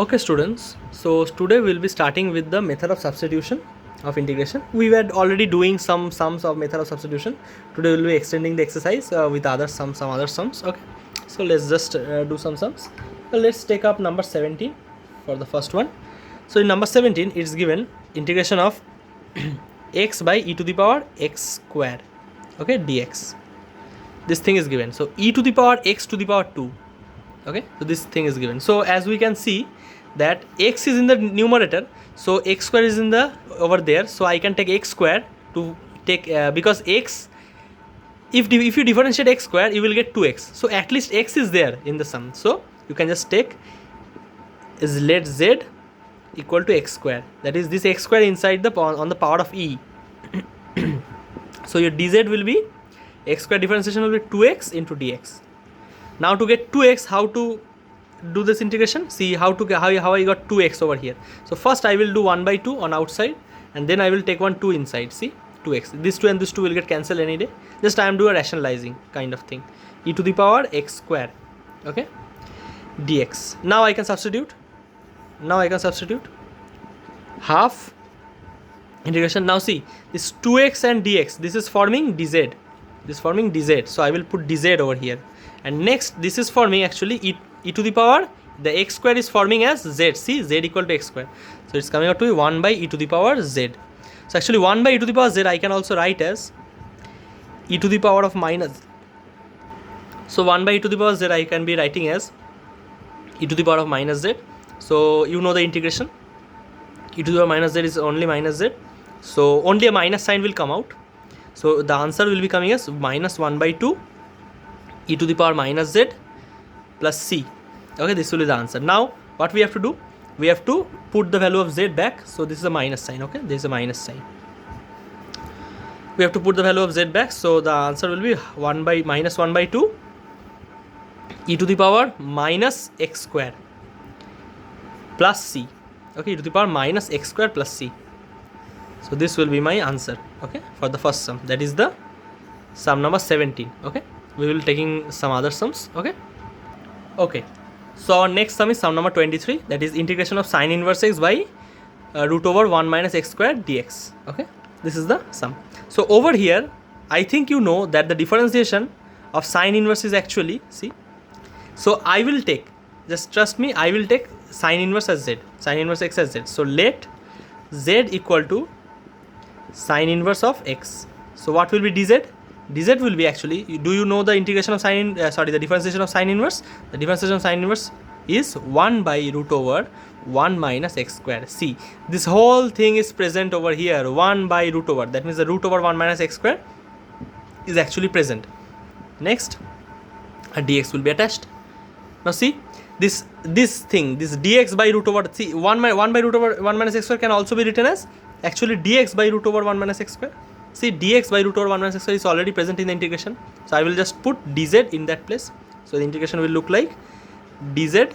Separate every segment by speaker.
Speaker 1: Okay students, so today we'll be starting with the method of substitution of integration. We were already doing some sums of method of substitution. Today we'll be extending the exercise with other sums, some other sums. Okay, so let's just do some sums. So let's take up number 17 for the first one. So in number 17 it's given integration of x by e to the power x square, okay, dx. This thing is given. So e to the power x to the power 2. Okay, so this thing is given. So as we can see that x is in the numerator, so x square is in the over there, so I can take x square to take because x, if you differentiate x square you will get 2x, so at least x is there in the sum, so you can just take is let z equal to x square, that is this x square inside the on the power of e. So your dz will be x square differentiation will be 2x into dx. Now to get 2x, how to do this integration? See how I got 2x over here. So first I will do 1 by 2 on outside, and then I will take 2 inside. See, 2x. This 2 and this 2 will get cancelled any day. Just I am doing a rationalizing kind of thing. E to the power x square. Okay, dx. Now I can substitute. Half integration. Now see, this 2x and dx, this is forming dz. This is forming dz. So I will put dz over here. And next this is forming actually e to the power, the x square is forming as z. See, z equal to x square, so it's coming out to be 1 by e to the power z. So actually 1 by e to the power z I can also write as e to the power of minus. So 1 by e to the power z I can be writing as e to the power of minus z. So you know the integration, e to the power minus z is only minus z, so only a minus sign will come out. So the answer will be coming as minus 1 by 2 e to the power minus z plus c. Okay, this will be the answer. Now what we have to do, we have to put the value of z back. So this is a minus sign. Okay, there is a minus sign. We have to put the value of z back. So the answer will be minus 1 by 2 e to the power minus x square plus c. Okay, e to the power minus x square plus c. So this will be my answer. Okay, for the first sum, that is the sum number 17. Okay, we will taking some other sums. Okay, so our next sum is sum number 23, that is integration of sine inverse x by root over 1 minus x square dx. Okay, this is the sum. So over here I think you know that the differentiation of sine inverse is actually, see, so I will take, just trust me, I will take sine inverse as z, sine inverse x as z. So let z equal to sine inverse of x. So what will be dz? Dz will be actually, do you know the integration of the differentiation of sine inverse? The differentiation of sine inverse is 1 by root over 1 minus x square. See, this whole thing is present over here, 1 by root over, that means the root over 1 minus x square is actually present. Next, a dx will be attached. Now see, this thing, this dx by root over, see, 1 by root over 1 minus x square can also be written as actually dx by root over 1 minus x square. See, dx by root over 1 minus x square is already present in the integration. So I will just put dz in that place. So the integration will look like dz,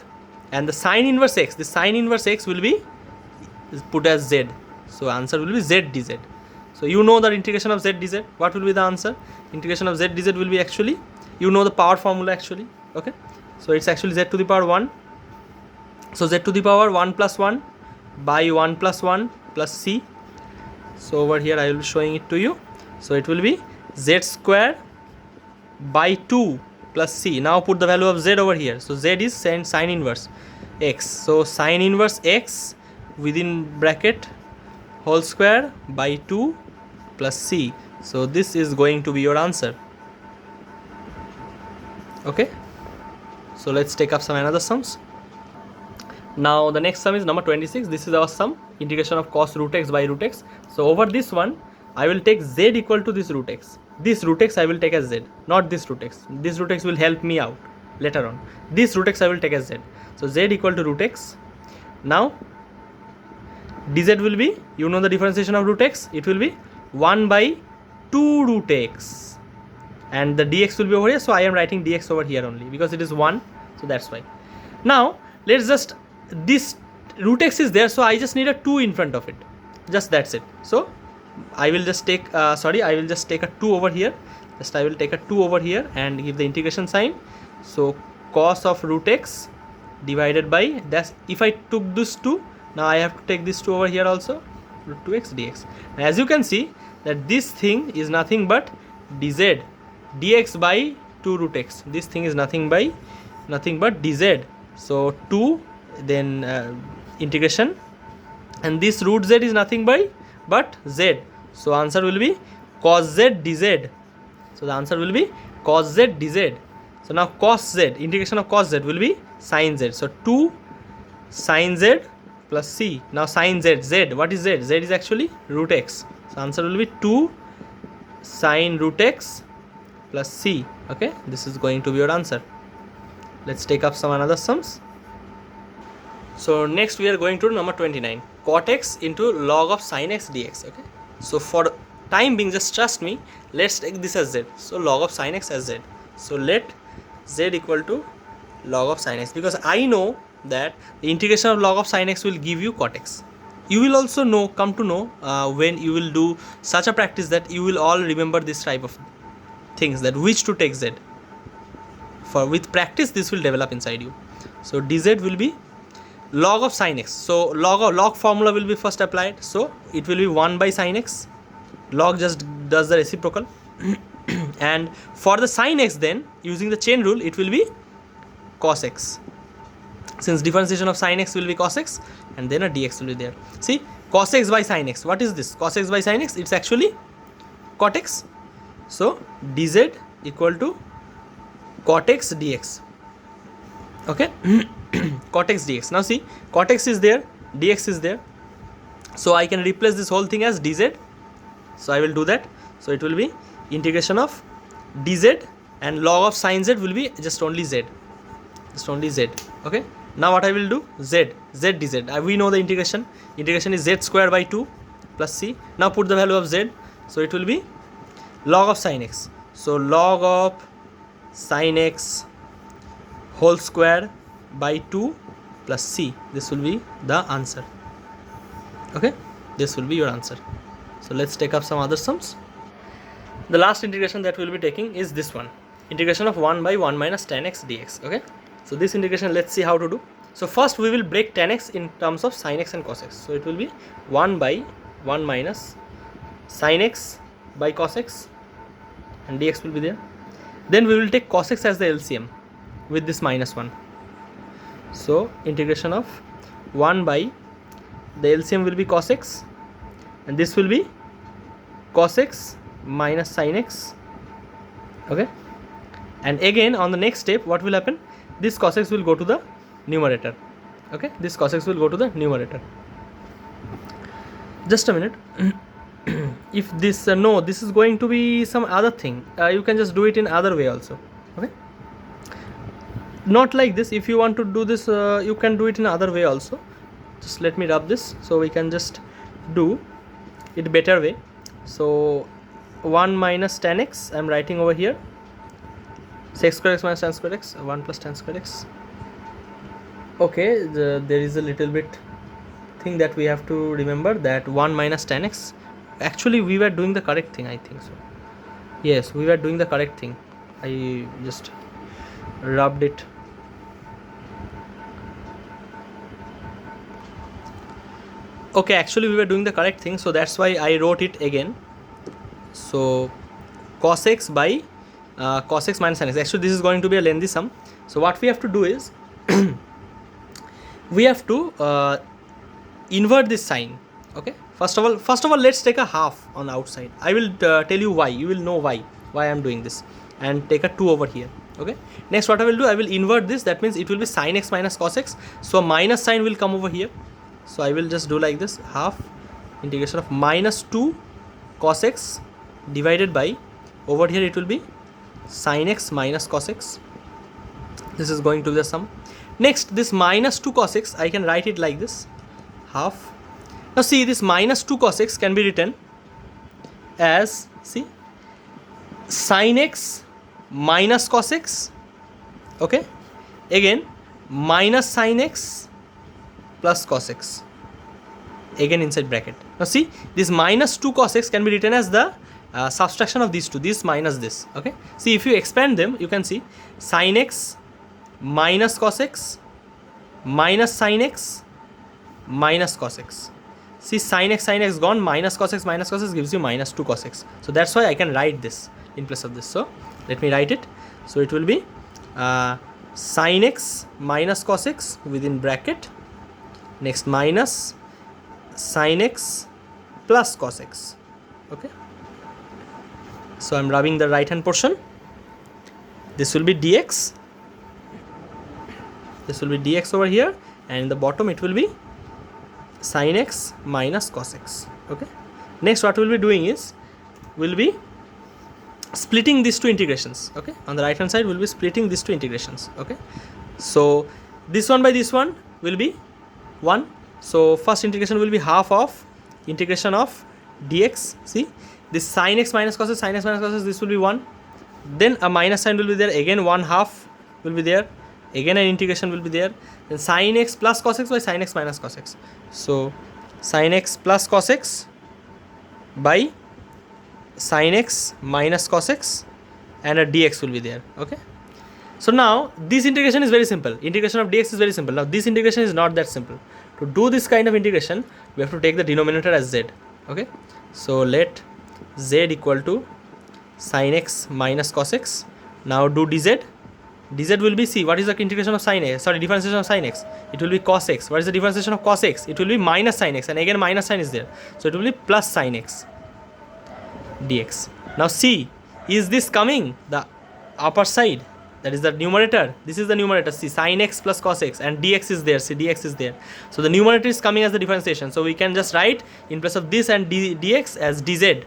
Speaker 1: and the sine inverse x, the sine inverse x will be put as z. So answer will be z dz. So you know the integration of z dz. What will be the answer? Integration of z dz will be actually, you know the power formula actually. Okay, so it's actually z to the power 1. So z to the power 1 plus 1 by 1 plus 1 plus c. So over here I will be showing it to you. So it will be z square by 2 plus c. Now put the value of z over here. So z is sine inverse x. So sine inverse x within bracket whole square by 2 plus c. So this is going to be your answer. Okay, so let's take up some another sums. Now the next sum is number 26. This is our sum, integration of cos root x by root x. So over this one I will take z equal to this root x. This root x I will take as z, not this root x. This root x will help me out later on. This root x I will take as z. So z equal to root x. Now dz will be, you know the differentiation of root x, it will be 1 by 2 root x, and the dx will be over here. So I am writing dx over here only because it is 1, so that's why. Now let's just, this root x is there, so I just need a 2 in front of it, just that's it. So I will just take I will just take a 2 over here, just I will take a 2 over here and give the integration sign. So cos of root x divided by dash. If I took this 2, now I have to take this 2 over here also, root 2x dx. Now as you can see that this thing is nothing but dz dx by 2 root x. This thing is nothing but dz. So 2 then integration, and this root z is nothing but z. So answer will be cos z dz. So the answer will be cos z dz. So now cos z, integration of cos z will be sin z. So 2 sin z plus c. Now sin z, what is z? Z is actually root x. So answer will be 2 sin root x plus c. Okay, this is going to be your answer. Let's take up some another sums. So next we are going to number 29, cot x into log of sin x dx. Okay, so for time being, just trust me, let's take this as z. So log of sin x as z. So let z equal to log of sin x, because I know that the integration of log of sin x will give you cot x. You will also come to know when you will do such a practice, that you will all remember this type of things, that which to take z. For with practice this will develop inside you. So dz will be log of sin x. So log formula will be first applied. So it will be 1 by sin x. Log just does the reciprocal. And for the sin x, then using the chain rule, it will be cos x. Since differentiation of sin x will be cos x, and then a dx will be there. See, cos x by sin x. What is this? Cos x by sin x, it's actually cot x. So dz equal to cot x dx. Okay, cot x dx. Now see, cot x is there, dx is there. So I can replace this whole thing as dz. So I will do that. So it will be integration of dz, and log of sin z will be just only z. Okay, now what I will do, z dz. We know the integration is z square by 2 plus c. Now put the value of z. So it will be log of sin x. So log of sin x whole square by 2 plus c. This will be the answer. Okay, this will be your answer. So let's take up some other sums. The last integration that we will be taking is this one, integration of 1 by 1 minus tan x dx. Okay, so this integration, let's see how to do. So first we will break tan x in terms of sin x and cos x. So it will be 1 by 1 minus sin x by cos x, and dx will be there. Then we will take cos x as the LCM with this minus 1. So integration of 1 by, the LCM will be cos x, and this will be cos x minus sin x. Okay, and again on the next step what will happen, this cos x will go to the numerator. Okay, this cos x will go to the numerator. Just a minute. If this no, this is going to be some other thing, you can just do it in other way also. Okay, not like this. If you want to do this, you can do it in other way also. Just let me rub this, so we can just do it better way. So 1 minus tan x, I am writing over here, sec square x minus tan square x, 1 plus tan square x. Okay, there is a little bit thing that we have to remember, that 1 minus tan x, actually we were doing the correct thing, I think so. Yes, we were doing the correct thing. I just rubbed it. Okay, actually we were doing the correct thing, so that's why I wrote it again. So cos x by cos x minus sin x. Actually this is going to be a lengthy sum. So what we have to do is we have to invert this sign. Okay, first of all let's take a half on the outside. I will tell you why. You will know why I am doing this, and take a 2 over here. Okay, next what I will do, I will invert this. That means it will be sin x minus cos x. So minus sign will come over here. So I will just do like this, half integration of minus 2 cos x divided by, over here it will be sin x minus cos x. This is going to be the sum. Next, this minus 2 cos x, I can write it like this, half. Now see, this minus 2 cos x can be written as, see, sin x minus cos x. Okay, again minus sin x plus cos x, again inside bracket. Now see, this minus 2 cos x can be written as the subtraction of these two, this minus this. Okay, see, if you expand them, you can see sin x minus cos x minus sin x minus cos x. See, sin x gone, minus cos x gives you minus 2 cos x. So that's why I can write this in place of this. So let me write it. So it will be sin x minus cos x within bracket, next minus sin x plus cos x. Okay. So I'm rubbing the right hand portion. This will be dx. This will be dx over here, and in the bottom it will be sin x minus cos x. Okay. Next, what we'll be doing is we'll be splitting these two integrations. Okay. On the right hand side, we'll be splitting these two integrations. Okay. So this one by this one will be 1. So first integration will be half of integration of dx. See, this sin x minus cos x, this will be 1. Then a minus sign will be there. Again 1/2 will be there. Again an integration will be there. Then sin x plus cos x by sin x minus cos x. So sin x plus cos x by sin x minus cos x, and a dx will be there. Okay. So now this integration is very simple. Integration of dx is very simple. Now this integration is not that simple. To do this kind of integration, we have to take the denominator as z. Okay. So let z equal to sin x minus cos x. Now do dz. Dz will be, see, what is the integration of sin x? Sorry, differentiation of sin x. It will be cos x. What is the differentiation of cos x? It will be minus sin x, and again minus sign is there. So it will be plus sin x dx. Now see, is this coming the upper side? That is the numerator. This is the numerator. See, sin x plus cos x, and dx is there. See, dx is there. So the numerator is coming as the differentiation. So we can just write in place of this and dx as dz.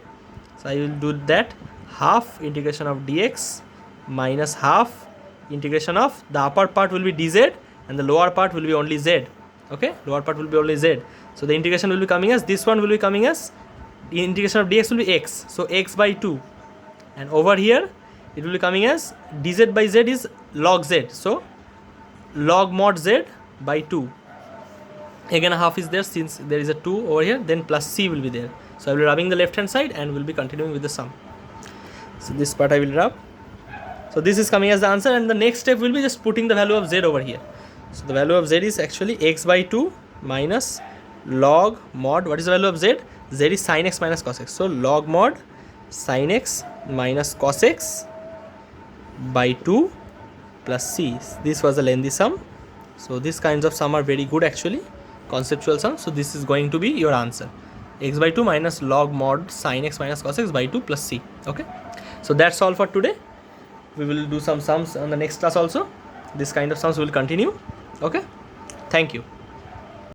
Speaker 1: So I will do that. Half integration of dx minus half integration of, the upper part will be dz and the lower part will be only z. Okay, lower part will be only z. So the integration will be coming as, this one will be coming as, the integration of dx will be x. So x by 2, and over here it will be coming as dz by z is log z. So log mod z by 2. Again a half is there since there is a 2 over here. Then plus c will be there. So I will be rubbing the left hand side and will be continuing with the sum. So this part I will rub. So this is coming as the answer, and the next step will be just putting the value of z over here. So the value of z is actually x by 2 minus log mod, what is the value of z? Z is sin x minus cos x. So log mod sin x minus cos x by 2 plus c. This was a lengthy sum. So these kinds of sum are very good actually, conceptual sum. So this is going to be your answer. X by 2 minus log mod sin x minus cos x by 2 plus c. Okay. So that's all for today. We will do some sums on the next class also. This kind of sums will continue. Okay. Thank you.